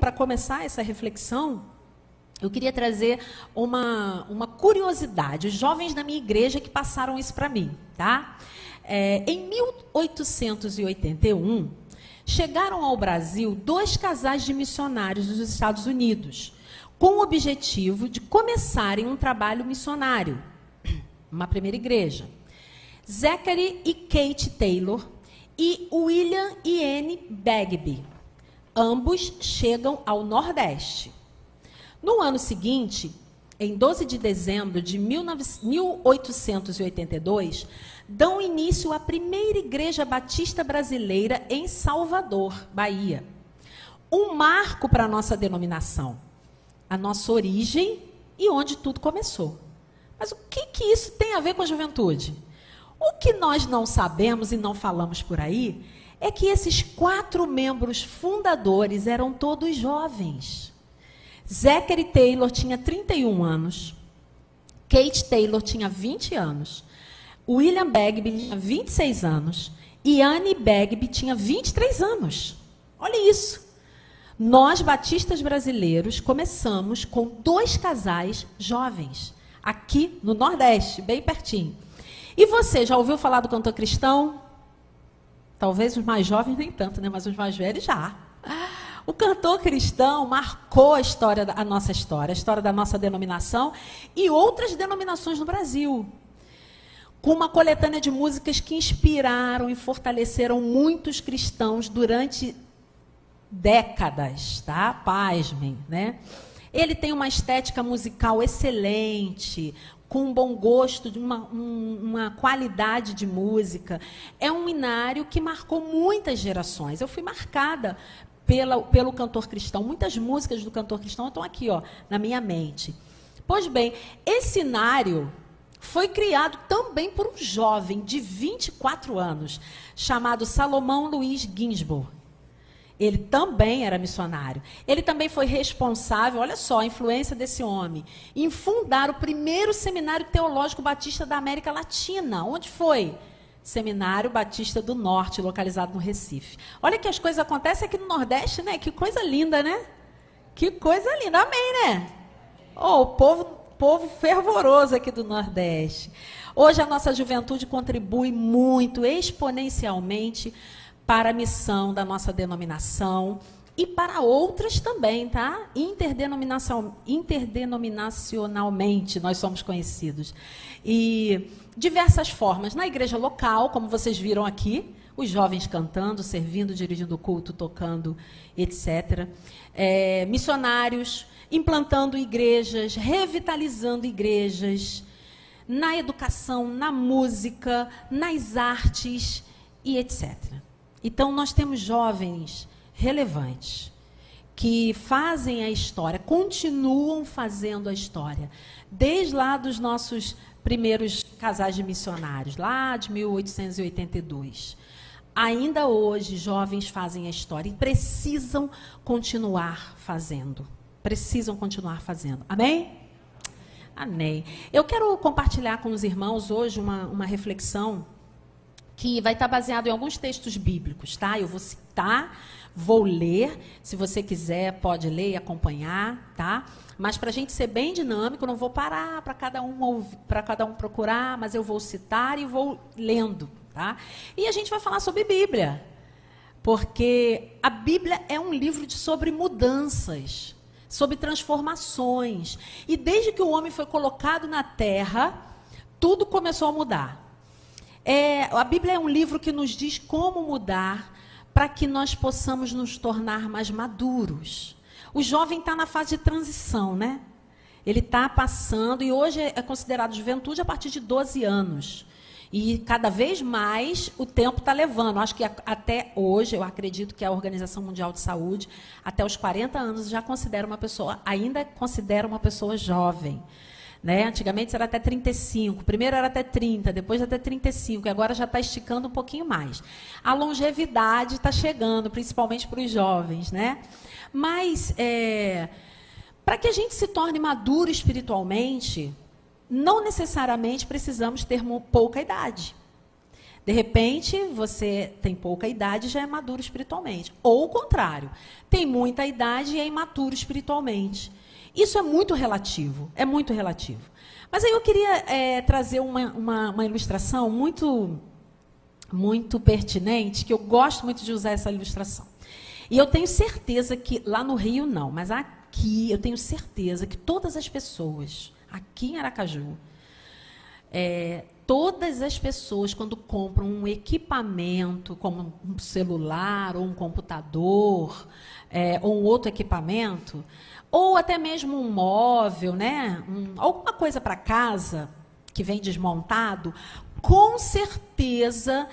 para começar essa reflexão, eu queria trazer uma curiosidade. Os jovens da minha igreja que passaram isso para mim, tá? Em 1881, chegaram ao Brasil 2 casais de missionários dos Estados Unidos, com o objetivo de começarem um trabalho missionário, uma primeira igreja. Zachary e Kate Taylor e William e Anne Bagby. Ambos chegam ao Nordeste. No ano seguinte, em 12 de dezembro de 1882, dão início à primeira igreja batista brasileira em Salvador, Bahia. Um marco para a nossa denominação, a nossa origem e onde tudo começou. Mas o que isso tem a ver com a juventude? O que nós não sabemos e não falamos por aí é que esses 4 membros fundadores eram todos jovens. Zachary Taylor tinha 31 anos, Kate Taylor tinha 20 anos, William Bagby tinha 26 anos e Anne Bagby tinha 23 anos. Olha isso. Nós, batistas brasileiros, começamos com 2 casais jovens, aqui no Nordeste, bem pertinho. E você, já ouviu falar do cantor cristão? Talvez os mais jovens nem tanto, né? Mas os mais velhos já. O cantor cristão marcou a nossa história, a história da nossa denominação e outras denominações no Brasil. Com uma coletânea de músicas que inspiraram e fortaleceram muitos cristãos durante décadas, tá? Pasmem, né? Ele tem uma estética musical excelente, com um bom gosto, de uma qualidade de música. É um hinário que marcou muitas gerações. Eu fui marcada pelo cantor cristão. Muitas músicas do cantor cristão estão aqui, ó, na minha mente. Pois bem, esse hinário foi criado também por um jovem de 24 anos, chamado Salomão Luiz Ginsburg. Ele também era missionário. Ele também foi responsável, olha só a influência desse homem, em fundar o primeiro seminário teológico batista da América Latina. Onde foi? Seminário Batista do Norte, localizado no Recife. Olha que as coisas acontecem aqui no Nordeste, né? Que coisa linda, né? Que coisa linda. Amém, né? Oh, o povo fervoroso aqui do Nordeste. Hoje a nossa juventude contribui muito, exponencialmente, para a missão da nossa denominação e para outras também, tá? Interdenominacionalmente nós somos conhecidos. E diversas formas. Na igreja local, como vocês viram aqui, os jovens cantando, servindo, dirigindo o culto, tocando, etc. Missionários, implantando igrejas, revitalizando igrejas, na educação, na música, nas artes e etc. Então, nós temos jovens relevantes que fazem a história, continuam fazendo a história, desde lá dos nossos primeiros casais de missionários, lá de 1882. Ainda hoje, jovens fazem a história e precisam continuar fazendo. Precisam continuar fazendo. Amém? Amém. Eu quero compartilhar com os irmãos hoje uma reflexão que vai estar baseado em alguns textos bíblicos, tá? Eu vou citar, vou ler, se você quiser pode ler e acompanhar, tá? Mas para a gente ser bem dinâmico, não vou parar para cada um procurar, mas eu vou citar e vou lendo, tá? E a gente vai falar sobre Bíblia, porque a Bíblia é um livro sobre mudanças, sobre transformações. E desde que o homem foi colocado na terra, tudo começou a mudar. A Bíblia é um livro que nos diz como mudar para que nós possamos nos tornar mais maduros. O jovem está na fase de transição, né? Ele está passando, e hoje é considerado juventude a partir de 12 anos. E cada vez mais o tempo está levando. Acho que até hoje, eu acredito que a Organização Mundial de Saúde, até os 40 anos, já considera uma pessoa, ainda considera uma pessoa jovem. Né? Antigamente era até 35, primeiro era até 30, depois até 35, e agora já está esticando um pouquinho mais. A longevidade está chegando, principalmente para os jovens, né? Mas, para que a gente se torne maduro espiritualmente, não necessariamente precisamos ter pouca idade. De repente, você tem pouca idade e já é maduro espiritualmente. Ou o contrário, tem muita idade e é imaturo espiritualmente. Isso é muito relativo, é muito relativo. Mas aí eu queria trazer uma ilustração muito pertinente, que eu gosto muito de usar essa ilustração. E eu tenho certeza que, lá no Rio não, mas aqui eu tenho certeza que todas as pessoas, aqui em Aracaju, todas as pessoas, quando compram um equipamento, como um celular, ou um computador, ou um outro equipamento, ou até mesmo um móvel, né? Alguma coisa para casa, que vem desmontado, com certeza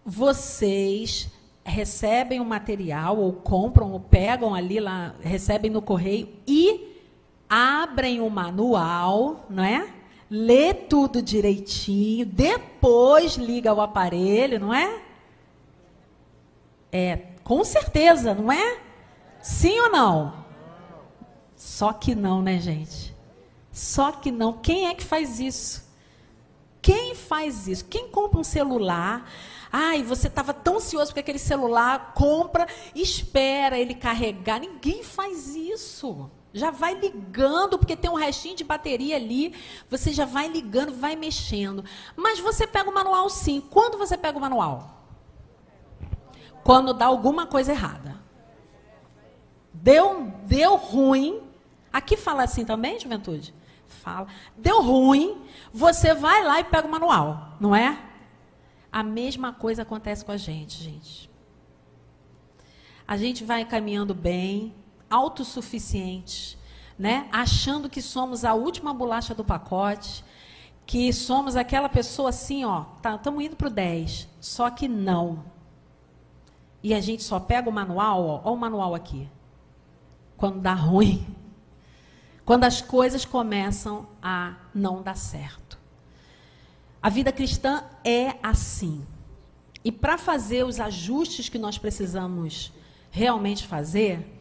vocês recebem o material, ou compram, ou pegam ali, lá, recebem no correio, e abrem o manual, não é? Lê tudo direitinho, depois liga o aparelho, não é? Com certeza, não é? Sim ou não? Só que não, né, gente? Só que não. Quem é que faz isso? Quem faz isso? Quem compra um celular? Ai, você estava tão ansioso com aquele celular, compra, espera ele carregar. Ninguém faz isso. Já vai ligando, porque tem um restinho de bateria ali, você já vai ligando, vai mexendo. Mas você pega o manual sim. Quando você pega o manual? Quando dá alguma coisa errada. Deu ruim. Aqui fala assim também, juventude? Fala. Deu ruim, você vai lá e pega o manual, não é? A mesma coisa acontece com a gente. A gente vai caminhando bem, autossuficiente, né? Achando que somos a última bolacha do pacote, que somos aquela pessoa assim, ó, estamos indo para o 10, só que não. E a gente só pega o manual, ó o manual aqui. Quando dá ruim, quando as coisas começam a não dar certo. A vida cristã é assim. E para fazer os ajustes que nós precisamos realmente fazer,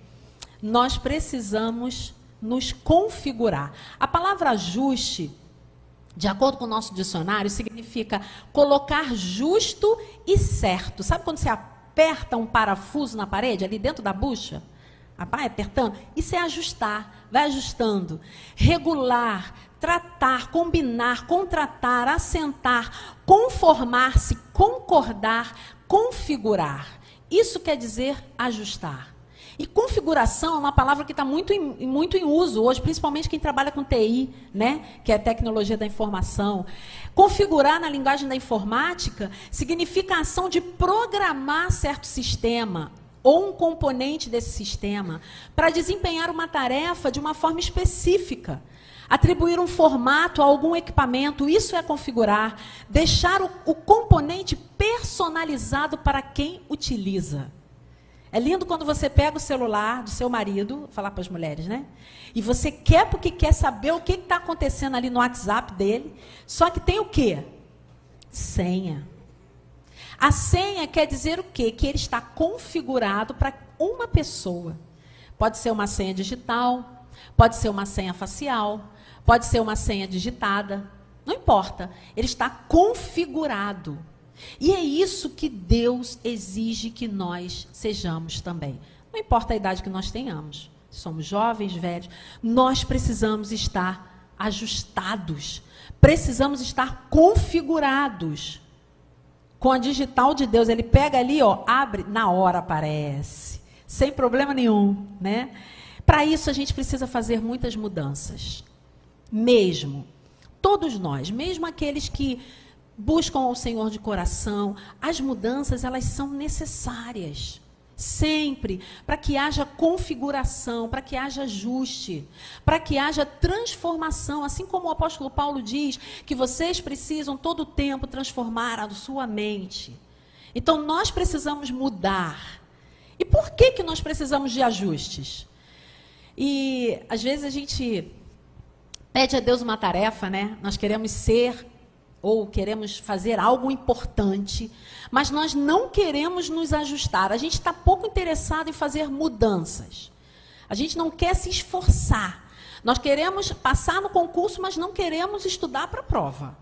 nós precisamos nos configurar. A palavra ajuste, de acordo com o nosso dicionário, significa colocar justo e certo. Sabe quando você aperta um parafuso na parede, ali dentro da bucha? Vai apertando? Isso é ajustar, vai ajustando. Regular, tratar, combinar, contratar, assentar, conformar-se, concordar, configurar. Isso quer dizer ajustar. E configuração é uma palavra que está muito em uso hoje, principalmente quem trabalha com TI, né? Que é a tecnologia da informação. Configurar, na linguagem da informática, significa a ação de programar certo sistema ou um componente desse sistema para desempenhar uma tarefa de uma forma específica. Atribuir um formato a algum equipamento, isso é configurar. Deixar o componente personalizado para quem utiliza. É lindo quando você pega o celular do seu marido, vou falar para as mulheres, né? E você quer porque quer saber o que está acontecendo ali no WhatsApp dele. Só que tem o quê? Senha. A senha quer dizer o quê? Que ele está configurado para uma pessoa. Pode ser uma senha digital, pode ser uma senha facial, pode ser uma senha digitada. Não importa. Ele está configurado. E é isso que Deus exige que nós sejamos também. Não importa a idade que nós tenhamos. Somos jovens, velhos. Nós precisamos estar ajustados. Precisamos estar configurados. Com a digital de Deus, ele pega ali, ó, abre, na hora aparece. Sem problema nenhum, né? Para isso, a gente precisa fazer muitas mudanças. Mesmo. Todos nós, mesmo aqueles que buscam ao Senhor de coração, as mudanças, elas são necessárias. Sempre. Para que haja configuração, para que haja ajuste, para que haja transformação. Assim como o apóstolo Paulo diz que vocês precisam todo o tempo transformar a sua mente. Então, nós precisamos mudar. E por que nós precisamos de ajustes? E, às vezes, a gente pede a Deus uma tarefa, né? Nós queremos ser ou queremos fazer algo importante, mas nós não queremos nos ajustar. A gente está pouco interessado em fazer mudanças. A gente não quer se esforçar. Nós queremos passar no concurso, mas não queremos estudar para a prova.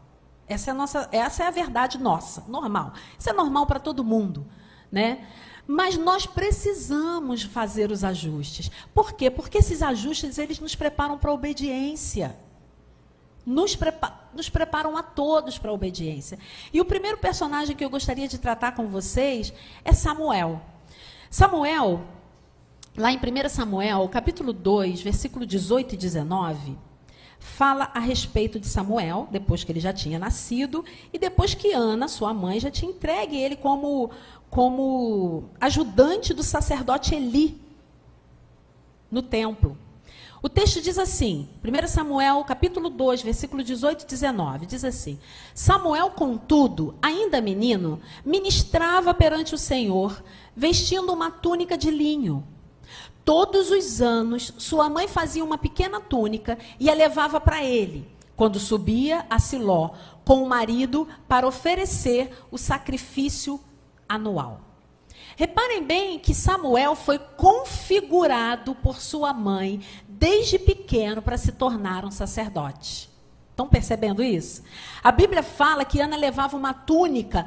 Essa é a verdade nossa, normal. Isso é normal para todo mundo, né? Mas nós precisamos fazer os ajustes. Por quê? Porque esses ajustes, eles nos preparam para a obediência. Nos preparam a todos para a obediência. E o primeiro personagem que eu gostaria de tratar com vocês é Samuel. Samuel, lá em 1 Samuel, capítulo 2, versículo 18 e 19, fala a respeito de Samuel, depois que ele já tinha nascido, e depois que Ana, sua mãe, já tinha entregue ele como ajudante do sacerdote Eli no templo. O texto diz assim, 1 Samuel, capítulo 2, versículo 18 e 19, diz assim: Samuel, contudo, ainda menino, ministrava perante o Senhor, vestindo uma túnica de linho. Todos os anos, sua mãe fazia uma pequena túnica e a levava para ele, quando subia a Siló com o marido para oferecer o sacrifício anual. Reparem bem que Samuel foi configurado por sua mãe desde pequeno para se tornar um sacerdote. Estão percebendo isso? A Bíblia fala que Ana levava uma túnica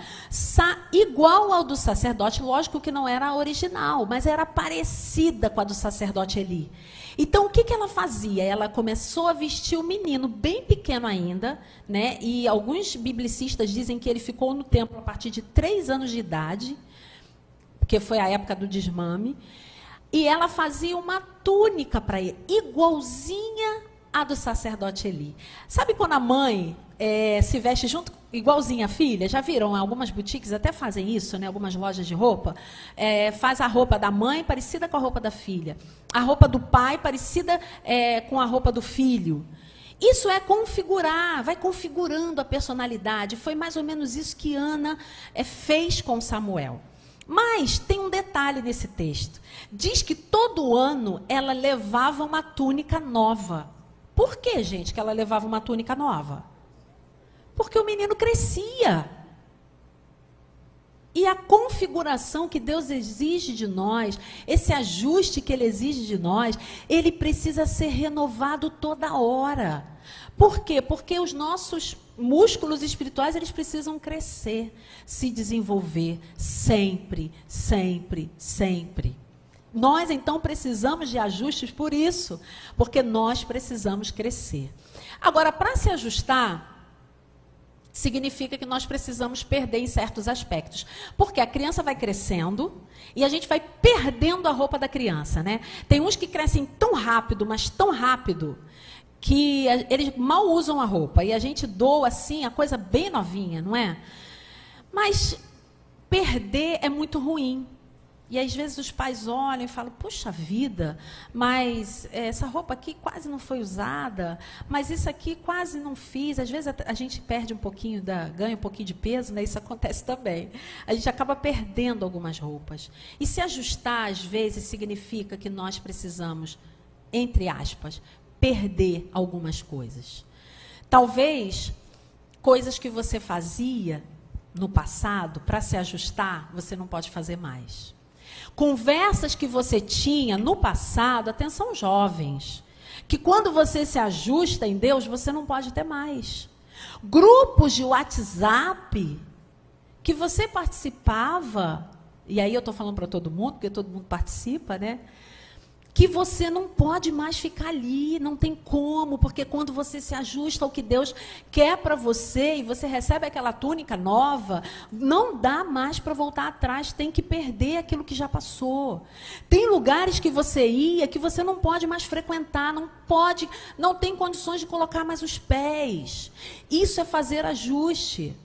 igual ao do sacerdote, lógico que não era a original, mas era parecida com a do sacerdote Eli. Então, o que ela fazia? Ela começou a vestir o menino, bem pequeno ainda, né? E alguns biblicistas dizem que ele ficou no templo a partir de 3 anos de idade, porque foi a época do desmame, e ela fazia uma túnica para ele, igualzinha à do sacerdote Eli. Sabe quando a mãe se veste junto, igualzinha a filha? Já viram? Algumas boutiques até fazem isso, né? Algumas lojas de roupa. Faz a roupa da mãe parecida com a roupa da filha. A roupa do pai parecida com a roupa do filho. Isso é configurar, vai configurando a personalidade. Foi mais ou menos isso que Ana fez com Samuel. Mas tem um detalhe nesse texto. Diz que todo ano ela levava uma túnica nova. Por que, gente, que ela levava uma túnica nova? Porque o menino crescia. E a configuração que Deus exige de nós, esse ajuste que Ele exige de nós, ele precisa ser renovado toda hora. Por quê? Porque os nossos músculos espirituais, eles precisam crescer, se desenvolver sempre, sempre, sempre. Nós, então, precisamos de ajustes por isso, porque nós precisamos crescer. Agora, para se ajustar, significa que nós precisamos perder em certos aspectos. Porque a criança vai crescendo e a gente vai perdendo a roupa da criança, né? Tem uns que crescem tão rápido, mas tão rápido, que eles mal usam a roupa. E a gente doa, assim, a coisa bem novinha, não é? Mas perder é muito ruim. E às vezes os pais olham e falam, puxa vida, mas essa roupa aqui quase não foi usada, mas isso aqui quase não fiz. Às vezes a gente perde um pouquinho, ganha um pouquinho de peso, né? Isso acontece também. A gente acaba perdendo algumas roupas. E se ajustar, às vezes, significa que nós precisamos, entre aspas, perder algumas coisas. Talvez coisas que você fazia no passado, para se ajustar, você não pode fazer mais. Conversas que você tinha no passado, atenção jovens, que quando você se ajusta em Deus, você não pode ter mais. Grupos de WhatsApp que você participava, e aí eu estou falando para todo mundo, porque todo mundo participa, né? Que você não pode mais ficar ali, não tem como, porque quando você se ajusta ao que Deus quer para você e você recebe aquela túnica nova, não dá mais para voltar atrás, tem que perder aquilo que já passou. Tem lugares que você ia que você não pode mais frequentar, não tem condições de colocar mais os pés. Isso é fazer ajuste.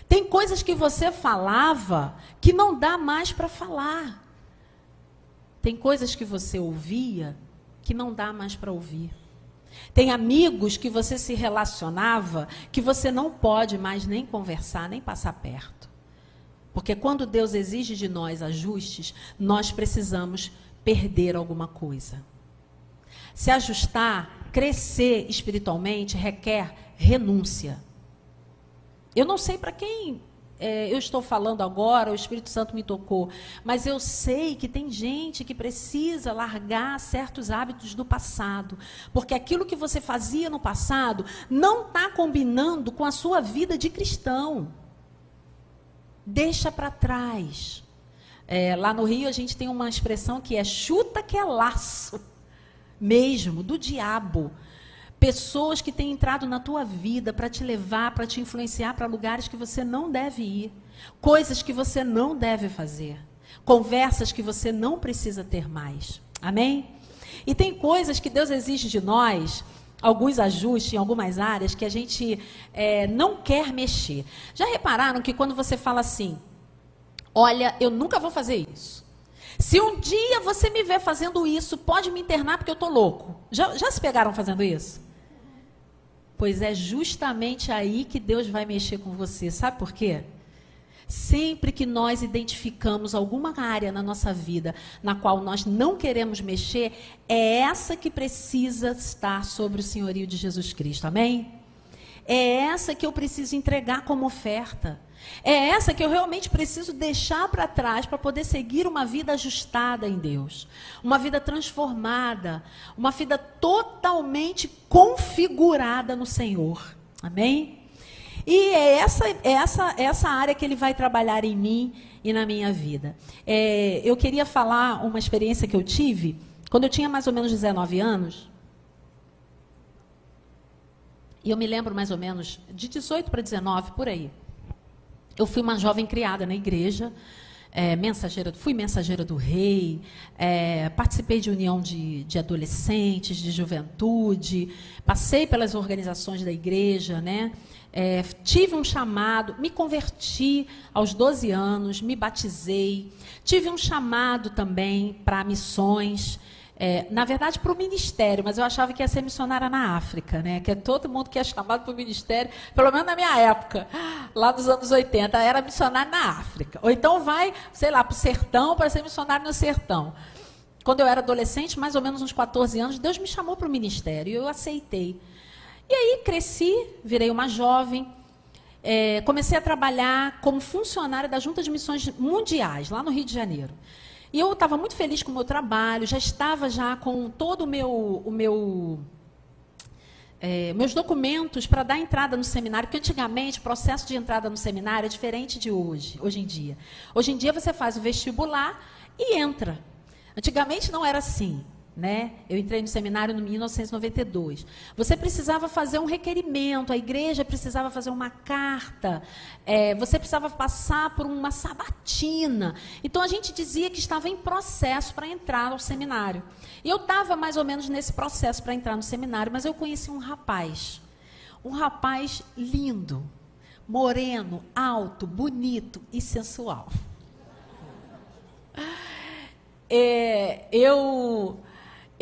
Tem coisas que você falava que não dá mais para falar. Tem coisas que você ouvia que não dá mais para ouvir. Tem amigos que você se relacionava que você não pode mais nem conversar, nem passar perto. Porque quando Deus exige de nós ajustes, nós precisamos perder alguma coisa. Se ajustar, crescer espiritualmente, requer renúncia. Eu não sei para quem eu estou falando agora, o Espírito Santo me tocou, mas eu sei que tem gente que precisa largar certos hábitos do passado, porque aquilo que você fazia no passado não está combinando com a sua vida de cristão. Deixa para trás. Lá no Rio a gente tem uma expressão que é chuta que é laço, mesmo, do diabo. Pessoas que têm entrado na tua vida para te levar, para te influenciar para lugares que você não deve ir. Coisas que você não deve fazer. Conversas que você não precisa ter mais. Amém? E tem coisas que Deus exige de nós, alguns ajustes em algumas áreas que a gente não quer mexer. Já repararam que quando você fala assim, olha, eu nunca vou fazer isso. Se um dia você me ver fazendo isso, pode me internar porque eu estou louco. Já se pegaram fazendo isso? Pois é justamente aí que Deus vai mexer com você. Sabe por quê? Sempre que nós identificamos alguma área na nossa vida na qual nós não queremos mexer, é essa que precisa estar sobre o senhorio de Jesus Cristo. Amém? É essa que eu preciso entregar como oferta. É essa que eu realmente preciso deixar para trás para poder seguir uma vida ajustada em Deus. Uma vida transformada. Uma vida totalmente configurada no Senhor. Amém? E é essa área que Ele vai trabalhar em mim e na minha vida. Eu queria falar uma experiência que eu tive quando eu tinha mais ou menos 19 anos. E eu me lembro mais ou menos de 18 para 19, por aí. Eu fui uma jovem criada na igreja, fui mensageira do rei, participei de união de adolescentes, de juventude, passei pelas organizações da igreja, né? Tive um chamado, me converti aos 12 anos, me batizei, tive um chamado também para missões, na verdade para o ministério, mas eu achava que ia ser missionária na África, né? Que todo mundo que é chamado para o ministério, pelo menos na minha época, lá nos anos 80, era missionário na África. Ou então vai, sei lá, para o sertão para ser missionário no sertão. Quando eu era adolescente, mais ou menos uns 14 anos, Deus me chamou para o ministério e eu aceitei. E aí cresci, virei uma jovem, comecei a trabalhar como funcionária da Junta de Missões Mundiais, lá no Rio de Janeiro. E eu estava muito feliz com o meu trabalho, já estava com todo meus documentos para dar entrada no seminário, porque antigamente o processo de entrada no seminário é diferente de hoje em dia. Hoje em dia você faz o vestibular e entra. Antigamente não era assim. Né? Eu entrei no seminário em 1992. Você precisava fazer um requerimento, a igreja precisava fazer uma carta, você precisava passar por uma sabatina. Então a gente dizia que estava em processo para entrar no seminário. E eu estava mais ou menos nesse processo para entrar no seminário, mas eu conheci um rapaz lindo, moreno, alto, bonito e sensual.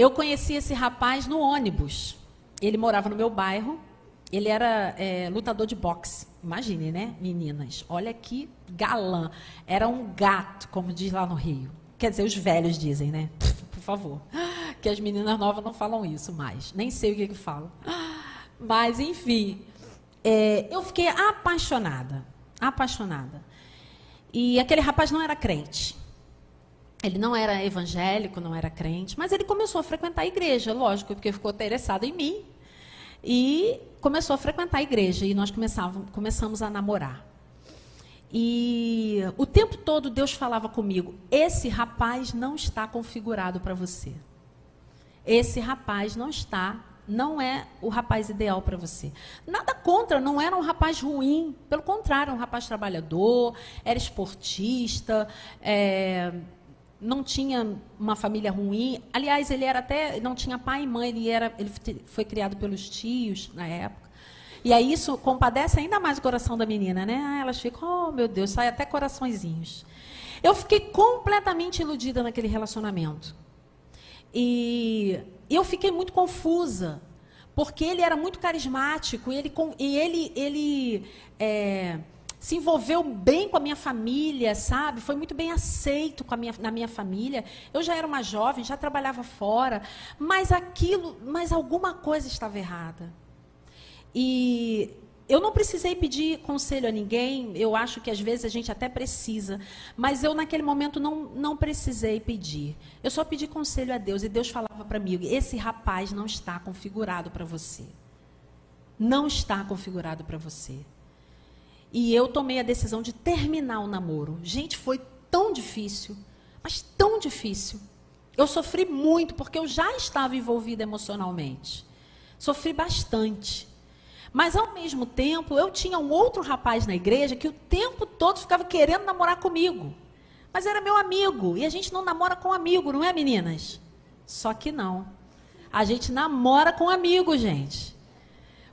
Eu conheci esse rapaz no ônibus. Ele morava no meu bairro. Ele era lutador de boxe. Imagine, né, meninas? Olha que galã. Era um gato, como diz lá no Rio. Quer dizer, os velhos dizem, né? Por favor. Que as meninas novas não falam isso mais. Nem sei o que falam. Mas, enfim. Eu fiquei apaixonada. Apaixonada. E aquele rapaz não era crente. Ele não era evangélico, não era crente, mas ele começou a frequentar a igreja, lógico, porque ficou interessado em mim. E começou a frequentar a igreja, e nós começamos a namorar. E o tempo todo Deus falava comigo, esse rapaz não está configurado para você. Esse rapaz não é o rapaz ideal para você. Nada contra, não era um rapaz ruim, pelo contrário, um rapaz trabalhador, era esportista, não tinha uma família ruim. Aliás, ele não tinha pai e mãe, ele foi criado pelos tios na época. E aí isso compadece ainda mais o coração da menina, né? Elas ficam, oh meu Deus, sai até coraçõezinhos. Eu fiquei completamente iludida naquele relacionamento. E eu fiquei muito confusa, porque ele era muito carismático, e ele se envolveu bem com a minha família, sabe? Foi muito bem aceito na minha família. Eu já era uma jovem, já trabalhava fora, mas alguma coisa estava errada. E eu não precisei pedir conselho a ninguém, eu acho que às vezes a gente até precisa, mas eu naquele momento não precisei pedir. Eu só pedi conselho a Deus, e Deus falava para mim, esse rapaz não está configurado para você. Não está configurado para você. E eu tomei a decisão de terminar o namoro. Gente, foi tão difícil, mas tão difícil. Eu sofri muito, porque eu já estava envolvida emocionalmente. Sofri bastante. Mas, ao mesmo tempo, eu tinha um outro rapaz na igreja que o tempo todo ficava querendo namorar comigo. Mas era meu amigo. E a gente não namora com amigo, não é, meninas? Só que não. A gente namora com amigo, gente.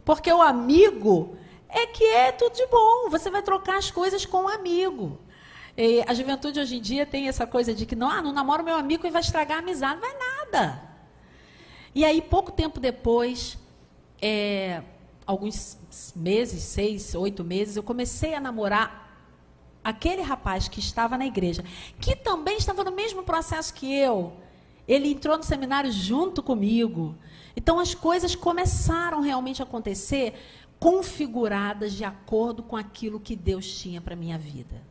Porque o amigo é que é tudo de bom. Você vai trocar as coisas com o amigo. E a juventude hoje em dia tem essa coisa de que não namoro meu amigo e vai estragar a amizade. Não vai nada. E aí, pouco tempo depois, alguns meses, 6, 8 meses, eu comecei a namorar aquele rapaz que estava na igreja, que também estava no mesmo processo que eu. Ele entrou no seminário junto comigo. Então, as coisas começaram realmente a acontecer configuradas de acordo com aquilo que Deus tinha para a minha vida.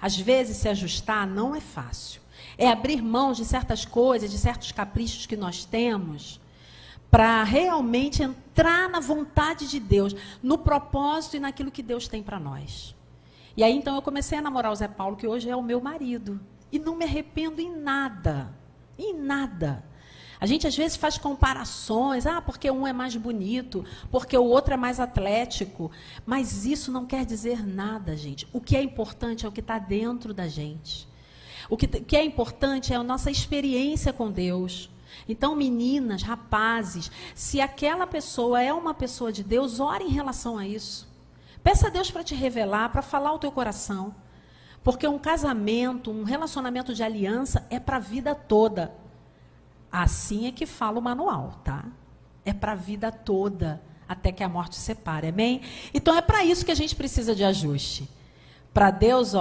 Às vezes, se ajustar não é fácil. É abrir mão de certas coisas, de certos caprichos que nós temos, para realmente entrar na vontade de Deus, no propósito e naquilo que Deus tem para nós. E aí, então, eu comecei a namorar o Zé Paulo, que hoje é o meu marido. E não me arrependo em nada. Em nada. A gente, às vezes, faz comparações. Porque um é mais bonito, porque o outro é mais atlético. Mas isso não quer dizer nada, gente. O que é importante é o que está dentro da gente. O que é importante é a nossa experiência com Deus. Então, meninas, rapazes, se aquela pessoa é uma pessoa de Deus, ore em relação a isso. Peça a Deus para te revelar, para falar o teu coração. Porque um casamento, um relacionamento de aliança é para a vida toda. Assim é que fala o manual, tá? É para a vida toda, até que a morte separe, amém? Então, é para isso que a gente precisa de ajuste. Para Deus,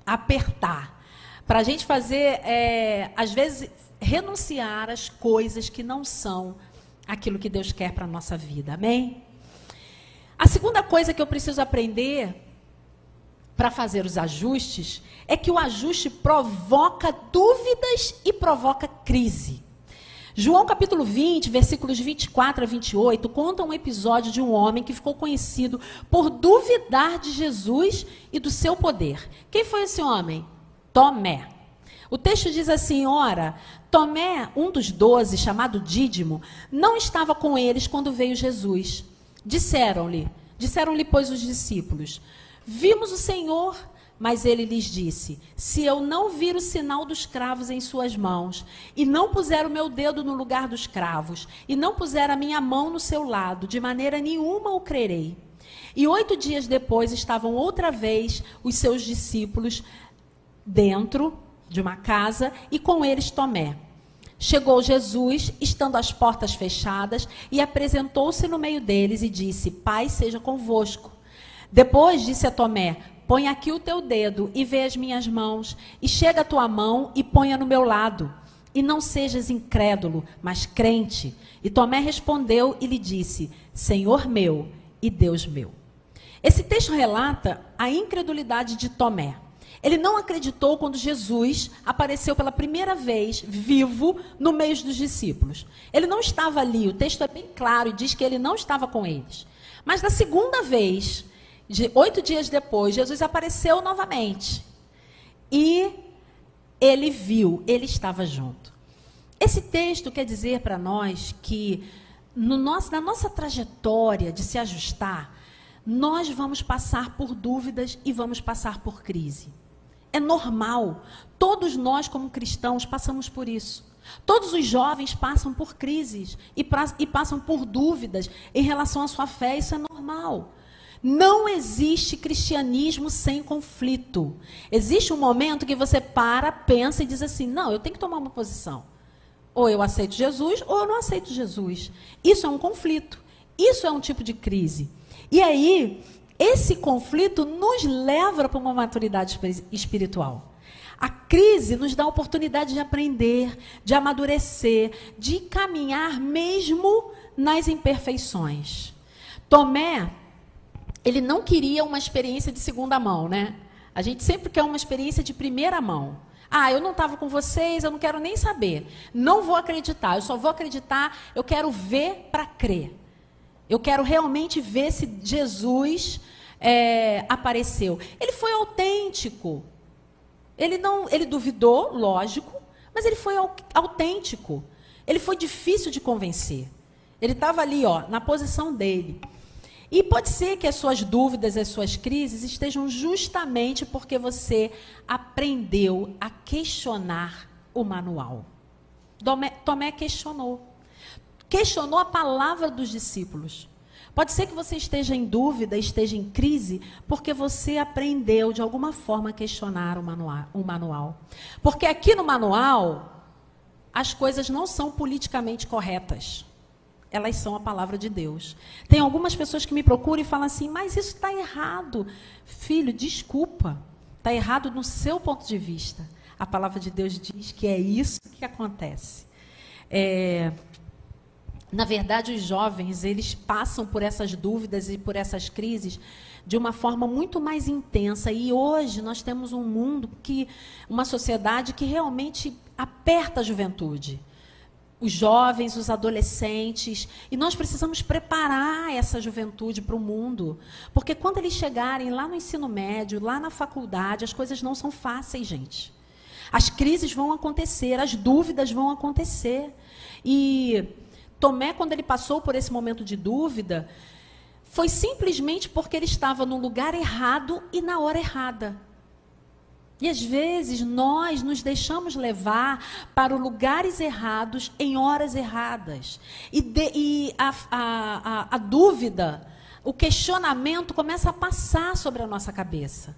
apertar. Para a gente fazer, às vezes, renunciar às coisas que não são aquilo que Deus quer para a nossa vida, amém? A segunda coisa que eu preciso aprender para fazer os ajustes é que o ajuste provoca dúvidas e provoca crise. João capítulo 20, versículos 24 a 28, conta um episódio de um homem que ficou conhecido por duvidar de Jesus e do seu poder. Quem foi esse homem? Tomé. O texto diz assim, ora, Tomé, um dos 12, chamado Dídimo, não estava com eles quando veio Jesus. Disseram-lhe, pois, os discípulos, vimos o Senhor, mas ele lhes disse, se eu não vir o sinal dos cravos em suas mãos, e não puser o meu dedo no lugar dos cravos, e não puser a minha mão no seu lado, de maneira nenhuma o crerei. E 8 dias depois estavam outra vez os seus discípulos dentro de uma casa, e com eles Tomé. Chegou Jesus, estando as portas fechadas, e apresentou-se no meio deles e disse, paz seja convosco. Depois disse a Tomé, põe aqui o teu dedo e vê as minhas mãos, e chega a tua mão e ponha no meu lado. E não sejas incrédulo, mas crente. E Tomé respondeu e lhe disse, Senhor meu e Deus meu. Esse texto relata a incredulidade de Tomé. Ele não acreditou quando Jesus apareceu pela primeira vez, vivo, no meio dos discípulos. Ele não estava ali, o texto é bem claro e diz que ele não estava com eles. Mas na segunda vez, 8 dias depois, Jesus apareceu novamente. E ele viu, ele estava junto. Esse texto quer dizer para nós que na nossa trajetória de se ajustar, nós vamos passar por dúvidas e vamos passar por crise. É normal. Todos nós, como cristãos, passamos por isso. Todos os jovens passam por crises e passam por dúvidas em relação à sua fé. Isso é normal. Não existe cristianismo sem conflito. Existe um momento que você pensa e diz assim, não, eu tenho que tomar uma posição. Ou eu aceito Jesus, ou eu não aceito Jesus. Isso é um conflito. Isso é um tipo de crise. E aí, esse conflito nos leva para uma maturidade espiritual. A crise nos dá a oportunidade de aprender, de amadurecer, de caminhar mesmo nas imperfeições. Tomé ele não queria uma experiência de segunda mão, né? A gente sempre quer uma experiência de primeira mão. Ah, eu não estava com vocês, eu não quero nem saber. Não vou acreditar, eu só vou acreditar, eu quero ver para crer. Eu quero realmente ver se Jesus apareceu. Ele foi autêntico. Ele duvidou, lógico, mas ele foi autêntico. Ele foi difícil de convencer. Ele estava ali, ó, na posição dele. E pode ser que as suas dúvidas, as suas crises estejam justamente porque você aprendeu a questionar o manual. Tomé questionou. Questionou a palavra dos discípulos. Pode ser que você esteja em dúvida, esteja em crise, porque você aprendeu, de alguma forma, a questionar o manual. Porque aqui no manual, as coisas não são politicamente corretas. Elas são a palavra de Deus. Tem algumas pessoas que me procuram e falam assim, mas isso está errado. Filho, desculpa. Está errado no seu ponto de vista. A palavra de Deus diz que é isso que acontece. Na verdade, os jovens, eles passam por essas dúvidas e por essas crises de uma forma muito mais intensa. E hoje nós temos um mundo, uma sociedade que realmente aperta a juventude. Os jovens, os adolescentes. E nós precisamos preparar essa juventude para o mundo. Porque quando eles chegarem lá no ensino médio, lá na faculdade, as coisas não são fáceis, gente. As crises vão acontecer, as dúvidas vão acontecer. E Tomé, quando ele passou por esse momento de dúvida, foi simplesmente porque ele estava no lugar errado e na hora errada. E às vezes nós nos deixamos levar para lugares errados em horas erradas. E a dúvida, o questionamento começa a passar sobre a nossa cabeça.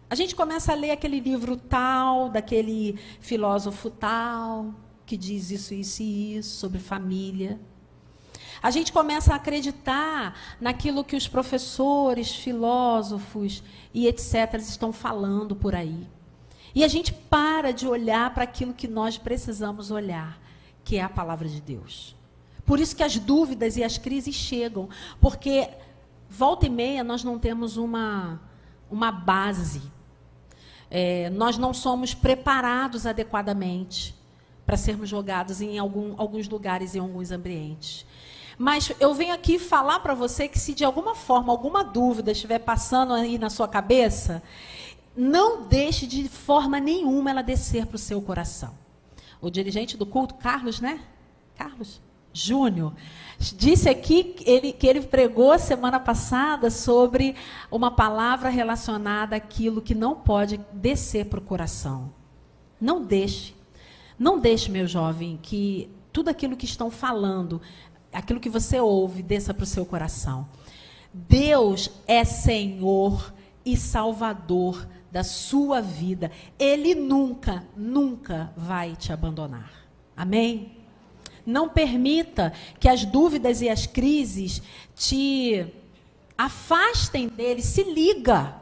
A gente começa a ler aquele livro tal, daquele filósofo tal, que diz isso, isso e isso, sobre família. A gente começa a acreditar naquilo que os professores, filósofos e etc. estão falando por aí. E a gente para de olhar para aquilo que nós precisamos olhar, que é a palavra de Deus. Por isso que as dúvidas e as crises chegam, porque volta e meia nós não temos uma base. Nós não somos preparados adequadamente para sermos jogados em alguns lugares, em alguns ambientes. Mas eu venho aqui falar para você que se de alguma forma, alguma dúvida estiver passando aí na sua cabeça, não deixe de forma nenhuma ela descer para o seu coração. O dirigente do culto, Carlos, né? Carlos Júnior, disse aqui que ele pregou semana passada sobre uma palavra relacionada àquilo que não pode descer para o coração. Não deixe, meu jovem, que tudo aquilo que estão falando, aquilo que você ouve, desça para o seu coração. Deus é Senhor e Salvador da sua vida. Ele nunca, nunca vai te abandonar. Amém? Não permita que as dúvidas e as crises te afastem dele. Se liga.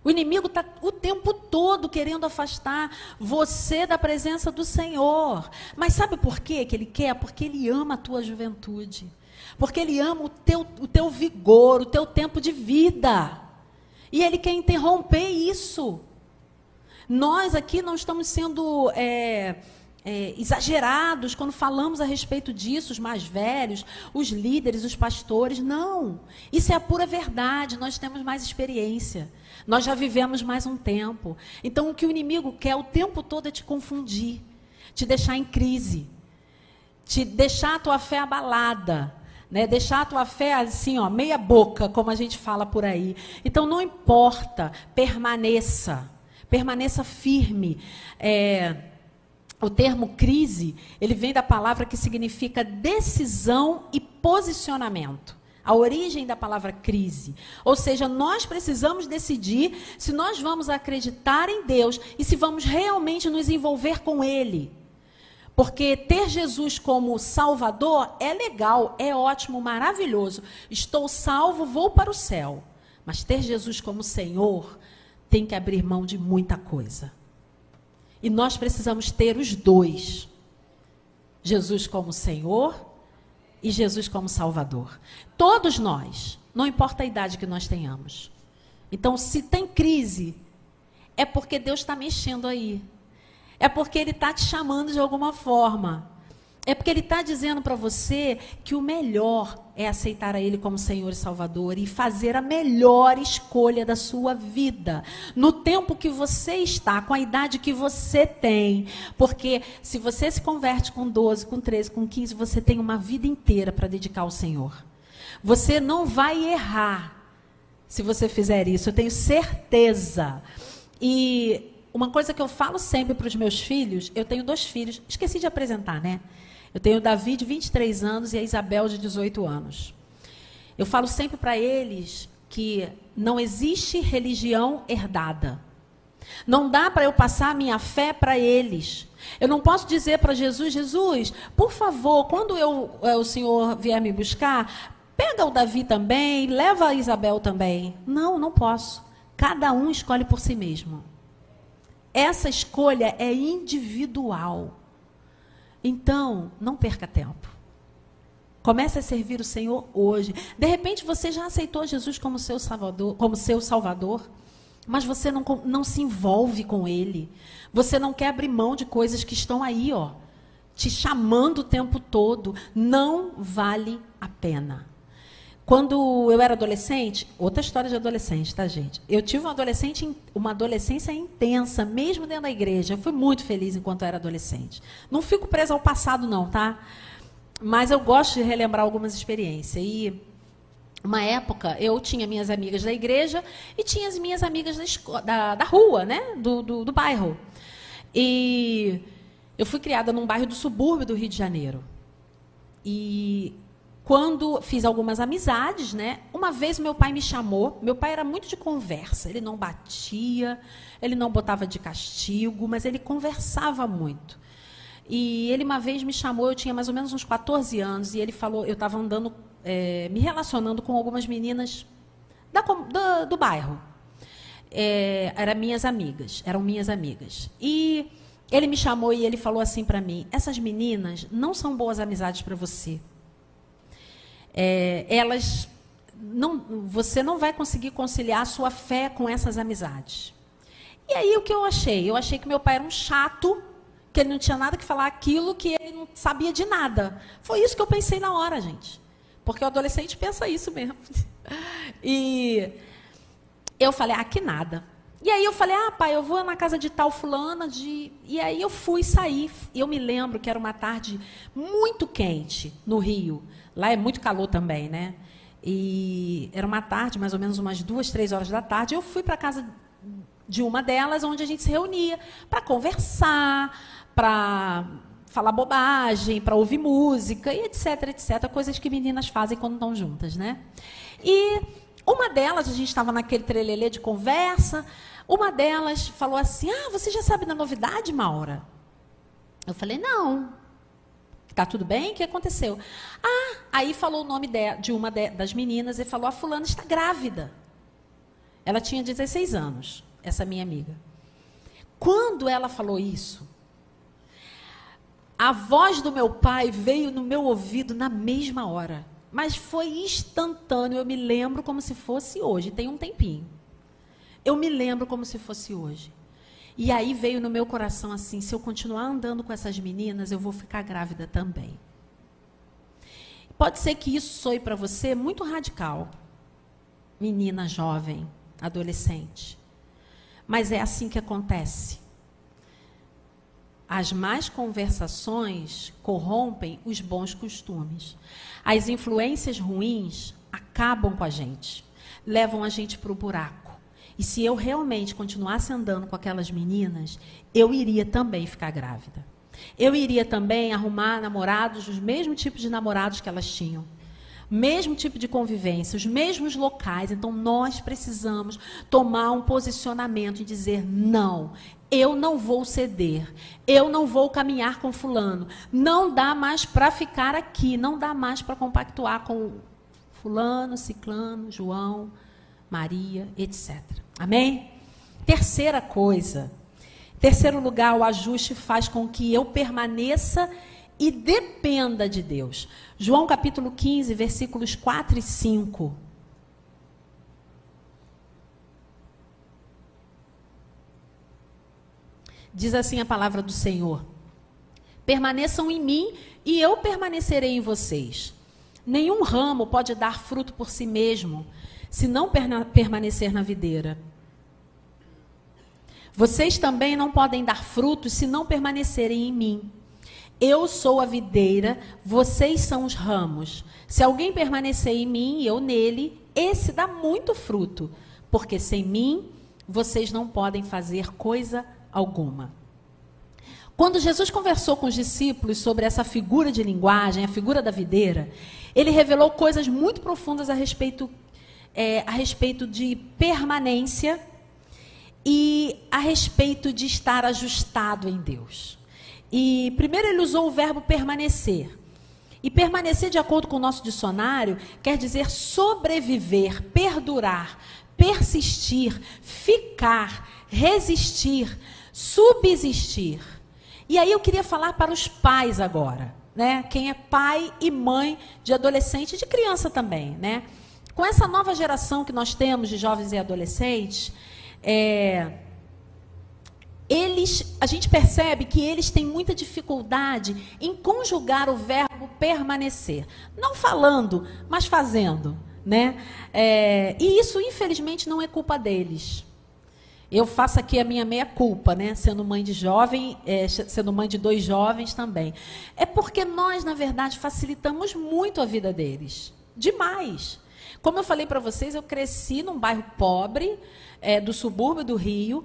O inimigo está o tempo todo querendo afastar você da presença do Senhor. Mas sabe por quê que ele quer? Porque ele ama a tua juventude. Porque ele ama o teu vigor, o teu tempo de vida. E ele quer interromper isso. Nós aqui não estamos sendo exagerados quando falamos a respeito disso, os mais velhos, os líderes, os pastores. Não. Isso é a pura verdade. Nós temos mais experiência. Nós já vivemos mais um tempo. Então, o que o inimigo quer o tempo todo é te confundir, te deixar em crise, te deixar a tua fé abalada, né? Deixar a tua fé assim, ó, meia boca, como a gente fala por aí. Então, não importa, permaneça firme. O termo crise, ele vem da palavra que significa decisão e posicionamento. A origem da palavra crise. Ou seja, nós precisamos decidir se nós vamos acreditar em Deus e se vamos realmente nos envolver com Ele. Porque ter Jesus como Salvador é legal, é ótimo, maravilhoso. Estou salvo, vou para o céu. Mas ter Jesus como Senhor tem que abrir mão de muita coisa. E nós precisamos ter os dois. Jesus como Senhor e Jesus como Salvador. Todos nós, não importa a idade que nós tenhamos. Então, se tem crise, é porque Deus está mexendo aí. É porque Ele está te chamando de alguma forma. É porque Ele está dizendo para você que o melhor é aceitar a Ele como Senhor e Salvador e fazer a melhor escolha da sua vida. No tempo que você está, com a idade que você tem. Porque se você se converte com 12, com 13, com 15, você tem uma vida inteira para dedicar ao Senhor. Você não vai errar se você fizer isso, eu tenho certeza. E uma coisa que eu falo sempre para os meus filhos, eu tenho 2 filhos, esqueci de apresentar, né? Eu tenho o Davi, de 23 anos, e a Isabel, de 18 anos. Eu falo sempre para eles que não existe religião herdada. Não dá para eu passar a minha fé para eles. Eu não posso dizer para Jesus, Jesus, por favor, quando o Senhor vier me buscar, pega o Davi também, leva a Isabel também. Não, não posso. Cada um escolhe por si mesmo. Essa escolha é individual. Então, não perca tempo. Comece a servir o Senhor hoje. De repente, você já aceitou Jesus como seu Salvador, mas você não se envolve com Ele. Você não quer abrir mão de coisas que estão aí, ó, te chamando o tempo todo. Não vale a pena. Quando eu era adolescente, outra história de adolescente, tá, gente? Eu tive uma adolescência intensa, mesmo dentro da igreja. Eu fui muito feliz enquanto eu era adolescente. Não fico presa ao passado, não, tá? Mas eu gosto de relembrar algumas experiências. E, uma época, eu tinha minhas amigas da igreja e tinha as minhas amigas da rua, né? Do bairro. E eu fui criada num bairro do subúrbio do Rio de Janeiro. E quando fiz algumas amizades, né? Uma vez meu pai me chamou. Meu pai era muito de conversa. Ele não batia, ele não botava de castigo, mas ele conversava muito. E ele uma vez me chamou, eu tinha mais ou menos uns 14 anos, e ele falou, eu estava andando, me relacionando com algumas meninas do bairro. Eram minhas amigas. E ele me chamou e ele falou assim para mim, essas meninas não são boas amizades para você. Você não vai conseguir conciliar a sua fé com essas amizades. E aí o que eu achei? Eu achei que meu pai era um chato, que ele não tinha nada que falar aquilo, que ele não sabia de nada. Foi isso que eu pensei na hora, gente. Porque o adolescente pensa isso mesmo. E eu falei, que nada. E aí eu falei, pai, eu vou na casa de tal fulana. E aí eu saí. E eu me lembro que era uma tarde muito quente no Rio. Lá é muito calor também, né? E era uma tarde, mais ou menos umas 2, 3 horas da tarde. Eu fui para a casa de uma delas, onde a gente se reunia para conversar, para falar bobagem, para ouvir música, e etc, etc. Coisas que meninas fazem quando estão juntas, né? E uma delas, a gente estava naquele trelelê de conversa, uma delas falou assim, você já sabe da novidade, Maura? Eu falei, não. Tá tudo bem? O que aconteceu? Aí falou o nome de uma das meninas e falou, a fulana está grávida. Ela tinha 16 anos, essa minha amiga. Quando ela falou isso, a voz do meu pai veio no meu ouvido na mesma hora. Mas foi instantâneo, eu me lembro como se fosse hoje, tem um tempinho. Eu me lembro como se fosse hoje. E aí veio no meu coração assim, se eu continuar andando com essas meninas, eu vou ficar grávida também. Pode ser que isso soe para você muito radical. Menina jovem, adolescente. Mas é assim que acontece. As más conversações corrompem os bons costumes. As influências ruins acabam com a gente, levam a gente para o buraco. E se eu realmente continuasse andando com aquelas meninas, eu iria também ficar grávida. Eu iria também arrumar namorados, os mesmos tipos de namorados que elas tinham. Mesmo tipo de convivência, os mesmos locais. Então, nós precisamos tomar um posicionamento e dizer, não, eu não vou ceder, eu não vou caminhar com fulano. Não dá mais para ficar aqui, não dá mais para compactuar com fulano, ciclano, João, Maria, etc. Amém? Terceira lugar, o ajuste faz com que eu permaneça e dependa de Deus. João capítulo 15, versículos 4 e 5. Diz assim a palavra do Senhor: permaneçam em mim e eu permanecerei em vocês. Nenhum ramo pode dar fruto por si mesmo, se não permanecer na videira. Vocês também não podem dar frutos se não permanecerem em mim. Eu sou a videira, vocês são os ramos. Se alguém permanecer em mim e eu nele, esse dá muito fruto, porque sem mim vocês não podem fazer coisa alguma. Quando Jesus conversou com os discípulos sobre essa figura de linguagem, a figura da videira, ele revelou coisas muito profundas a respeito de permanência e a respeito de estar ajustado em Deus. E primeiro ele usou o verbo permanecer. E permanecer, de acordo com o nosso dicionário, quer dizer sobreviver, perdurar, persistir, ficar, resistir, subsistir. E aí eu queria falar para os pais agora, né? Quem é pai e mãe de adolescente e de criança também, né? Com essa nova geração que nós temos de jovens e adolescentes, a gente percebe que eles têm muita dificuldade em conjugar o verbo permanecer. Não falando, mas fazendo, né? E isso, infelizmente, não é culpa deles. Eu faço aqui a minha meia-culpa, né? Sendo mãe de jovem, sendo mãe de 2 jovens também. É porque nós, na verdade, facilitamos muito a vida deles. Demais. Como eu falei para vocês, eu cresci num bairro pobre, do subúrbio do Rio,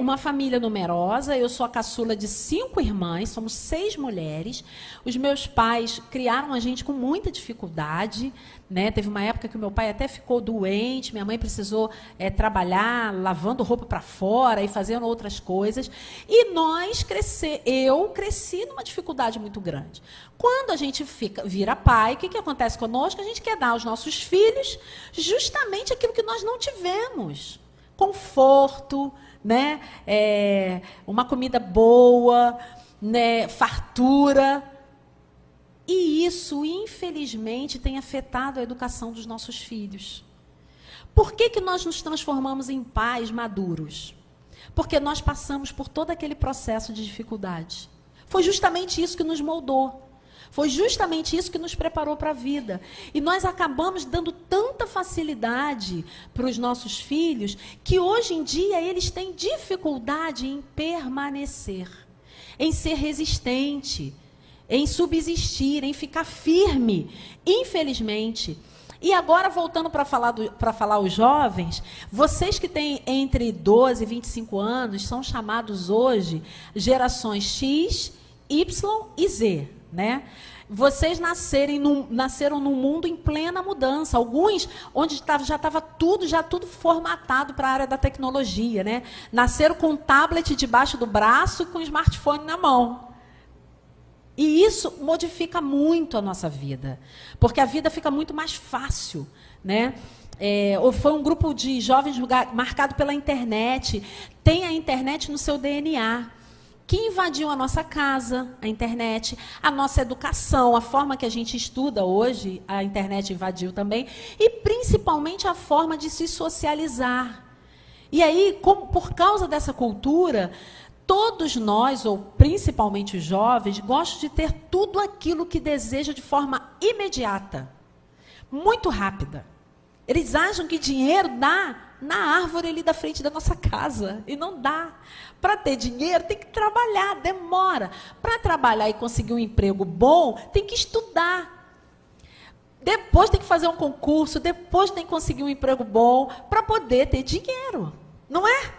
uma família numerosa. Eu sou a caçula de 5 irmãs, somos 6 mulheres. Os meus pais criaram a gente com muita dificuldade, né? Teve uma época que o meu pai até ficou doente, minha mãe precisou trabalhar lavando roupa para fora e fazendo outras coisas. E eu cresci numa dificuldade muito grande. Quando a gente vira pai, o que acontece conosco? A gente quer dar aos nossos filhos justamente aquilo que nós não tivemos. Conforto, né? Uma comida boa, né? Fartura. E isso, infelizmente, tem afetado a educação dos nossos filhos. Por que nós nos transformamos em pais maduros? Porque nós passamos por todo aquele processo de dificuldade. Foi justamente isso que nos moldou. Foi justamente isso que nos preparou para a vida. E nós acabamos dando tanta facilidade para os nossos filhos que hoje em dia eles têm dificuldade em permanecer, em ser resistente, em subsistir, em ficar firme, infelizmente. E agora, voltando para falar os jovens, vocês que têm entre 12 e 25 anos são chamados hoje gerações X, Y e Z. Né? Vocês nasceram num mundo em plena mudança. Alguns onde já estava tudo formatado para a área da tecnologia. Né? Nasceram com um tablet debaixo do braço e com um smartphone na mão. E isso modifica muito a nossa vida, porque a vida fica muito mais fácil. Né? Foi um grupo de jovens marcado pela internet. Tem a internet no seu DNA. Que invadiu a nossa casa, a internet, a nossa educação, a forma que a gente estuda hoje, a internet invadiu também, e principalmente a forma de se socializar. E aí, por causa dessa cultura, todos nós, ou principalmente os jovens, gostam de ter tudo aquilo que desejam de forma imediata, muito rápida. Eles acham que dinheiro dá na árvore ali da frente da nossa casa. E não dá. Para ter dinheiro, tem que trabalhar, demora. Para trabalhar e conseguir um emprego bom, tem que estudar. Depois tem que fazer um concurso, depois tem que conseguir um emprego bom para poder ter dinheiro. Não é?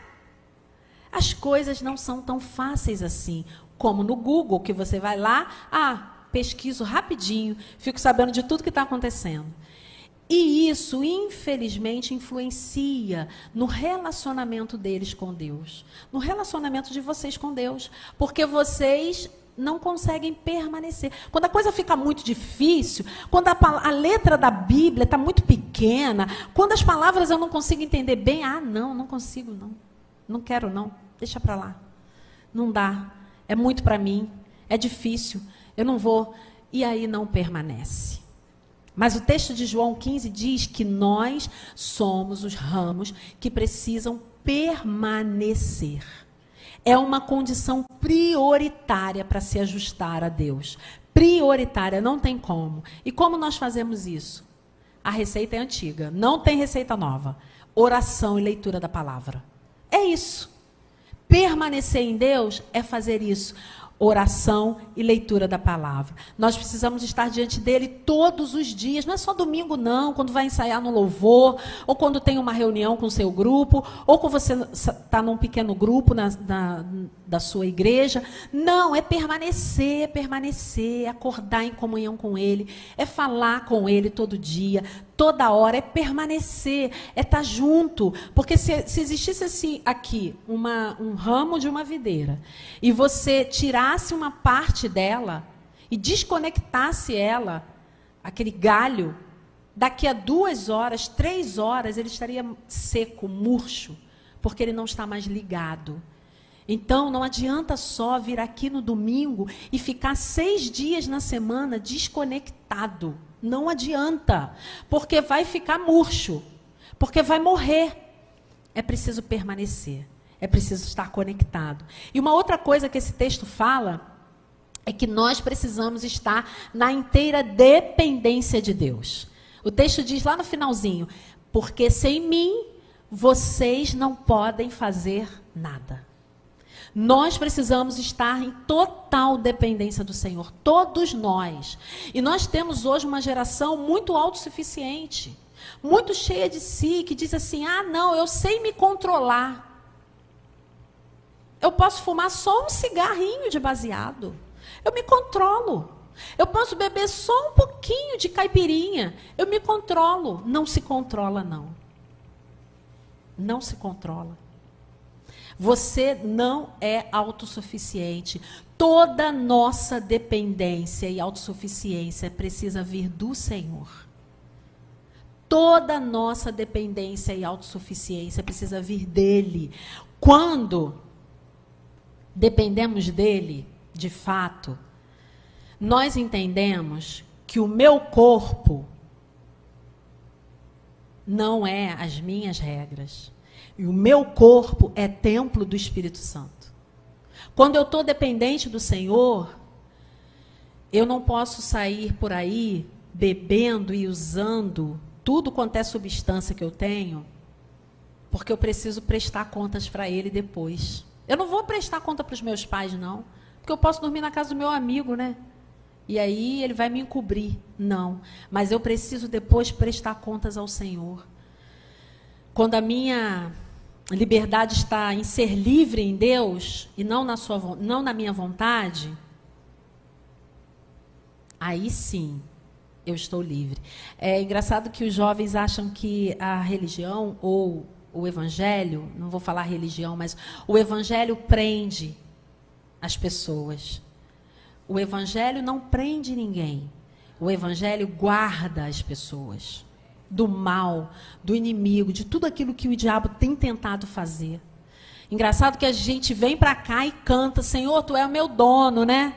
As coisas não são tão fáceis assim, como no Google, que você vai lá, pesquiso rapidinho, fico sabendo de tudo que está acontecendo. E isso, infelizmente, influencia no relacionamento deles com Deus, no relacionamento de vocês com Deus, porque vocês não conseguem permanecer. Quando a coisa fica muito difícil, quando a letra da Bíblia está muito pequena, quando as palavras eu não consigo entender bem, não consigo, não quero, não, deixa para lá, não dá, é muito para mim, é difícil. eu não vou, e aí não permanece. Mas o texto de João 15 diz que nós somos os ramos que precisam permanecer. É uma condição prioritária para se ajustar a Deus. Prioritária, não tem como. E como nós fazemos isso? A receita é antiga, não tem receita nova. Oração e leitura da palavra. É isso. Permanecer em Deus é fazer isso. Oração e leitura da palavra. Nós precisamos estar diante dele todos os dias. Não é só domingo, não. Quando vai ensaiar no louvor, ou quando tem uma reunião com o seu grupo, ou quando você está num pequeno grupo da sua igreja. Não, é permanecer, acordar em comunhão com ele, é falar com ele todo dia, toda hora, é permanecer, é estar junto. Porque se existisse assim, aqui um ramo de uma videira, e você tirasse uma parte dela e desconectasse ela, aquele galho, daqui a 2 horas, 3 horas, ele estaria seco, murcho, porque ele não está mais ligado. Então, não adianta só vir aqui no domingo e ficar 6 dias na semana desconectado. Não adianta, porque vai ficar murcho, porque vai morrer. É preciso permanecer, é preciso estar conectado. E uma outra coisa que esse texto fala é que nós precisamos estar na inteira dependência de Deus. O texto diz lá no finalzinho, porque sem mim vocês não podem fazer nada. Nós precisamos estar em total dependência do Senhor, todos nós. E nós temos hoje uma geração muito autossuficiente, muito cheia de si, que diz assim, não, eu sei me controlar. Eu posso fumar só um cigarrinho de baseado. Eu me controlo. Eu posso beber só um pouquinho de caipirinha. Eu me controlo. Não se controla, não. Não se controla. Você não é autossuficiente. Toda nossa dependência e autossuficiência precisa vir do Senhor. Toda nossa dependência e autossuficiência precisa vir dele. Quando dependemos dele, de fato, nós entendemos que o meu corpo não é as minhas regras. E o meu corpo é templo do Espírito Santo. Quando eu estou dependente do Senhor, eu não posso sair por aí bebendo e usando tudo quanto é substância que eu tenho, porque eu preciso prestar contas para Ele depois. Eu não vou prestar conta para os meus pais, não, porque eu posso dormir na casa do meu amigo, né? E aí ele vai me encobrir. Não, mas eu preciso depois prestar contas ao Senhor. Quando a minha liberdade está em ser livre em Deus e não na minha vontade, aí sim eu estou livre. É engraçado que os jovens acham que a religião ou o evangelho, não vou falar religião, mas o evangelho prende as pessoas. O evangelho não prende ninguém. O evangelho guarda as pessoas do mal, do inimigo, de tudo aquilo que o diabo tem tentado fazer. Engraçado que a gente vem para cá e canta, Senhor, Tu é o meu dono, né?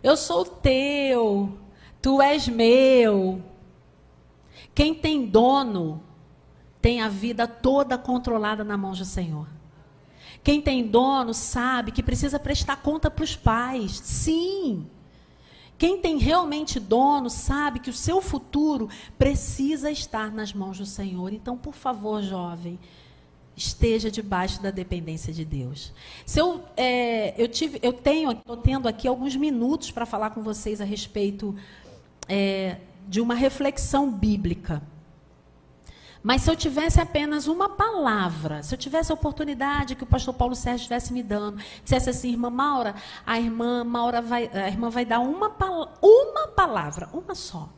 Eu sou Teu, Tu és meu. Quem tem dono tem a vida toda controlada na mão do Senhor. Quem tem dono sabe que precisa prestar conta para os pais. Sim. Quem tem realmente dono sabe que o seu futuro precisa estar nas mãos do Senhor. Então, por favor, jovem, esteja debaixo da dependência de Deus. Estou tendo aqui alguns minutos para falar com vocês a respeito de uma reflexão bíblica. Mas se eu tivesse apenas uma palavra, se eu tivesse a oportunidade que o pastor Paulo Sérgio estivesse me dando, dissesse assim, irmã Maura, a irmã vai dar uma palavra, uma só,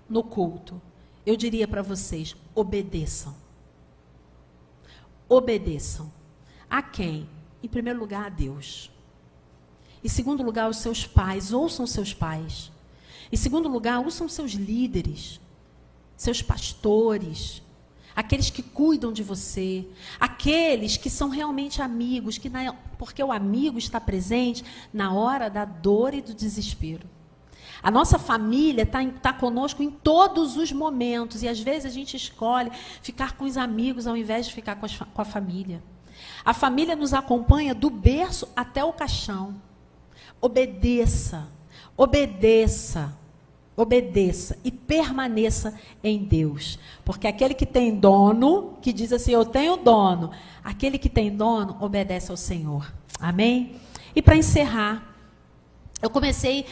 no culto. Eu diria para vocês, obedeçam. Obedeçam. A quem? Em primeiro lugar, a Deus. Em segundo lugar, os seus pais, ouçam seus pais. Em segundo lugar, ouçam seus líderes, seus pastores, aqueles que cuidam de você, aqueles que são realmente amigos, porque o amigo está presente na hora da dor e do desespero. A nossa família está conosco em todos os momentos. E às vezes a gente escolhe ficar com os amigos ao invés de ficar com a família. A família nos acompanha do berço até o caixão. Obedeça, obedeça, obedeça e permaneça em Deus. Porque aquele que tem dono, que diz assim, eu tenho dono. Aquele que tem dono, obedece ao Senhor. Amém? E para encerrar, eu comecei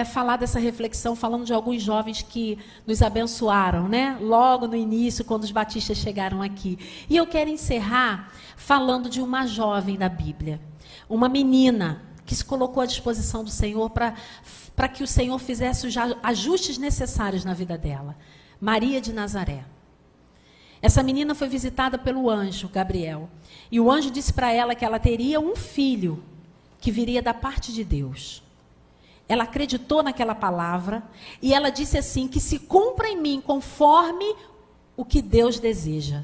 a falar dessa reflexão, falando de alguns jovens que nos abençoaram, né? Logo no início, quando os batistas chegaram aqui. E eu quero encerrar falando de uma jovem da Bíblia. Uma menina que se colocou à disposição do Senhor para que o Senhor fizesse os ajustes necessários na vida dela. Maria de Nazaré. Essa menina foi visitada pelo anjo Gabriel. E o anjo disse para ela que ela teria um filho que viria da parte de Deus. Ela acreditou naquela palavra e ela disse assim, que se cumpra em mim conforme o que Deus deseja.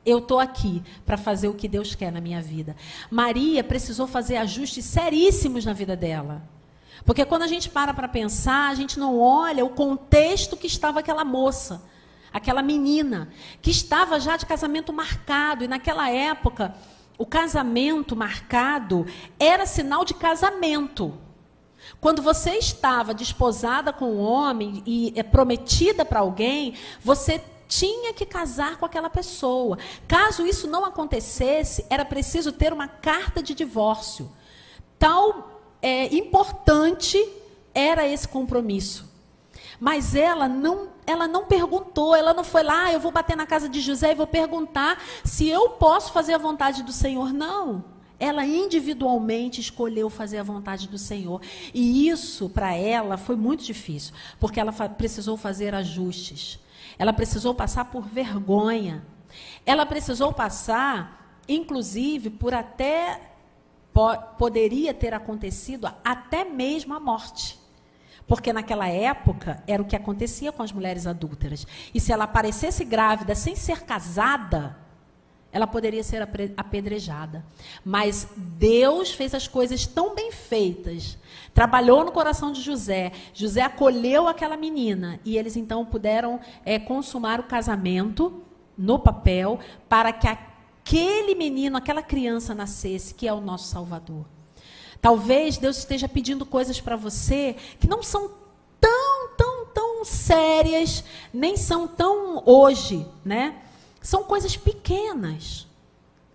Eu estou aqui para fazer o que Deus quer na minha vida. Maria precisou fazer ajustes seríssimos na vida dela. Porque quando a gente para pensar, a gente não olha o contexto que estava aquela moça, aquela menina, que estava já de casamento marcado. E naquela época, o casamento marcado era sinal de casamento. Quando você estava desposada com um homem e prometida para alguém, você tinha que casar com aquela pessoa. Caso isso não acontecesse, era preciso ter uma carta de divórcio. Importante era esse compromisso. Mas ela não perguntou, ela não foi lá, eu vou bater na casa de José e vou perguntar se eu posso fazer a vontade do Senhor. Não. Ela individualmente escolheu fazer a vontade do Senhor. E isso, para ela, foi muito difícil. Porque ela precisou fazer ajustes. Ela precisou passar por vergonha. Ela precisou passar, inclusive, por até... poderia ter acontecido até mesmo a morte. Porque naquela época era o que acontecia com as mulheres adúlteras. E se ela aparecesse grávida sem ser casada, ela poderia ser apedrejada. Mas Deus fez as coisas tão bem feitas. Trabalhou no coração de José. José acolheu aquela menina. E eles então puderam consumar o casamento no papel para que aquele menino, aquela criança nascesse, que é o nosso Salvador. Talvez Deus esteja pedindo coisas para você que não são tão sérias, nem são tão hoje, né? São coisas pequenas,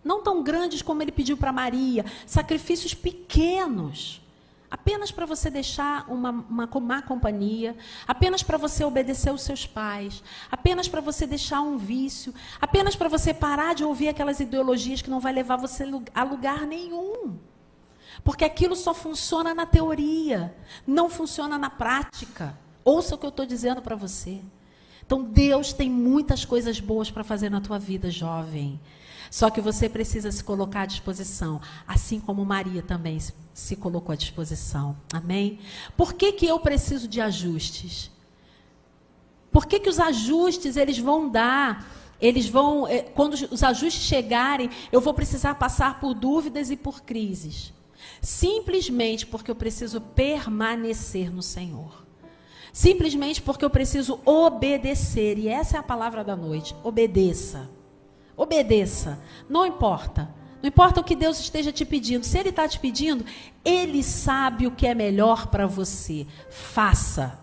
não tão grandes como ele pediu para Maria, sacrifícios pequenos, apenas para você deixar uma má companhia, apenas para você obedecer aos seus pais, apenas para você deixar um vício, apenas para você parar de ouvir aquelas ideologias que não vai levar você a lugar nenhum. Porque aquilo só funciona na teoria, não funciona na prática. Ouça o que eu estou dizendo para você. Então, Deus tem muitas coisas boas para fazer na tua vida, jovem. Só que você precisa se colocar à disposição, assim como Maria também se colocou à disposição. Amém? Por que eu preciso de ajustes? Por que os ajustes eles vão dar? Quando os ajustes chegarem, eu vou precisar passar por dúvidas e por crises. Simplesmente porque eu preciso permanecer no Senhor. Simplesmente porque eu preciso obedecer. E essa é a palavra da noite. Obedeça. Obedeça. Não importa. Não importa o que Deus esteja te pedindo. Se Ele está te pedindo, Ele sabe o que é melhor para você. Faça.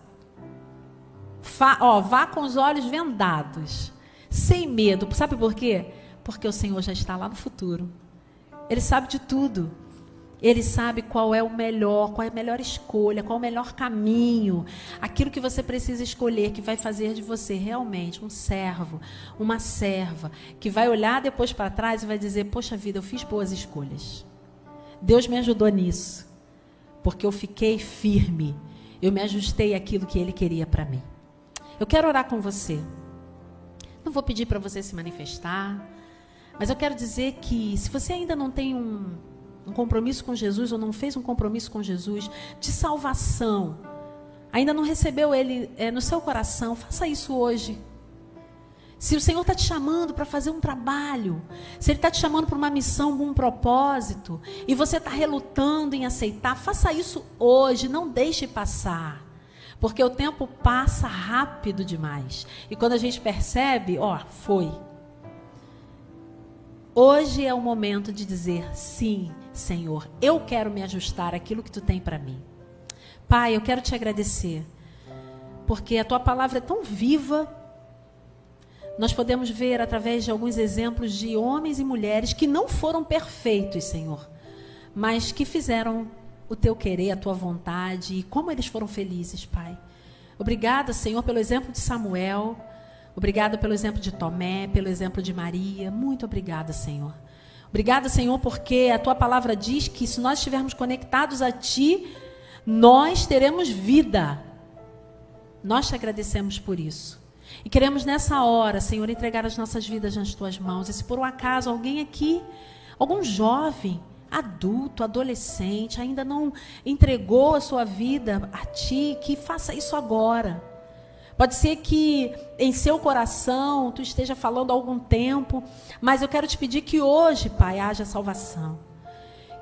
Vá com os olhos vendados. Sem medo. Sabe por quê? Porque o Senhor já está lá no futuro. Ele sabe de tudo. Ele sabe qual é o melhor, qual é a melhor escolha, qual é o melhor caminho. Aquilo que você precisa escolher, que vai fazer de você realmente um servo, uma serva, que vai olhar depois para trás e vai dizer, poxa vida, eu fiz boas escolhas. Deus me ajudou nisso, porque eu fiquei firme, eu me ajustei àquilo que Ele queria para mim. Eu quero orar com você. Não vou pedir para você se manifestar, mas eu quero dizer que se você ainda não tem um compromisso com Jesus, ou não fez um compromisso com Jesus, de salvação, ainda não recebeu Ele no seu coração, faça isso hoje. Se o Senhor está te chamando para fazer um trabalho, se Ele está te chamando para uma missão, um propósito, e você está relutando em aceitar, faça isso hoje, não deixe passar. Porque o tempo passa rápido demais. E quando a gente percebe, foi. Hoje é o momento de dizer, sim, Senhor, eu quero me ajustar àquilo que Tu tem para mim. Pai, eu quero Te agradecer, porque a Tua palavra é tão viva. Nós podemos ver através de alguns exemplos de homens e mulheres que não foram perfeitos, Senhor, mas que fizeram o Teu querer, a Tua vontade, e como eles foram felizes, Pai. Obrigada, Senhor, pelo exemplo de Samuel. Obrigada pelo exemplo de Tomé, pelo exemplo de Maria. Muito obrigada, Senhor. Obrigada, Senhor, porque a Tua palavra diz que se nós estivermos conectados a Ti, nós teremos vida. Nós Te agradecemos por isso. E queremos nessa hora, Senhor, entregar as nossas vidas nas Tuas mãos. E se por um acaso alguém aqui, algum jovem, adulto, adolescente, ainda não entregou a sua vida a Ti, que faça isso agora. Pode ser que em seu coração Tu esteja falando há algum tempo, mas eu quero Te pedir que hoje, Pai, haja salvação.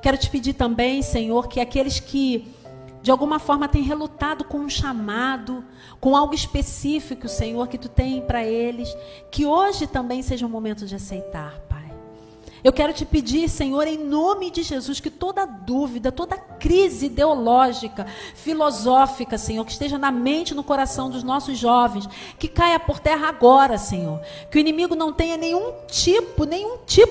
Quero Te pedir também, Senhor, que aqueles que de alguma forma têm relutado com um chamado, com algo específico, Senhor, que Tu tem para eles, que hoje também seja um momento de aceitar, Pai. Eu quero Te pedir, Senhor, em nome de Jesus, que toda dúvida, toda crise ideológica, filosófica, Senhor, que esteja na mente, no coração dos nossos jovens, que caia por terra agora, Senhor. Que o inimigo não tenha nenhum tipo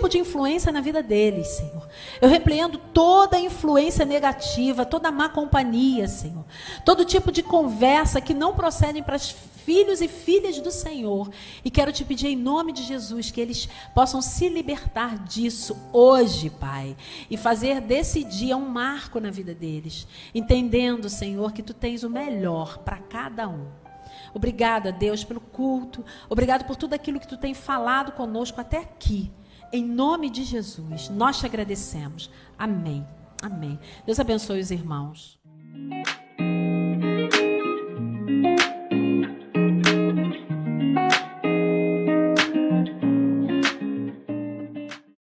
de influência na vida deles, Senhor. Eu repreendo toda influência negativa, toda má companhia, Senhor. Todo tipo de conversa que não procedem para os filhos e filhas do Senhor. E quero Te pedir em nome de Jesus que eles possam se libertar disso hoje, Pai. E fazer desse dia um marco na vida deles. Entendendo, Senhor, que Tu tens o melhor para cada um. Obrigada, Deus, pelo culto. Obrigado por tudo aquilo que Tu tem falado conosco até aqui. Em nome de Jesus, nós Te agradecemos. Amém. Amém. Deus abençoe os irmãos.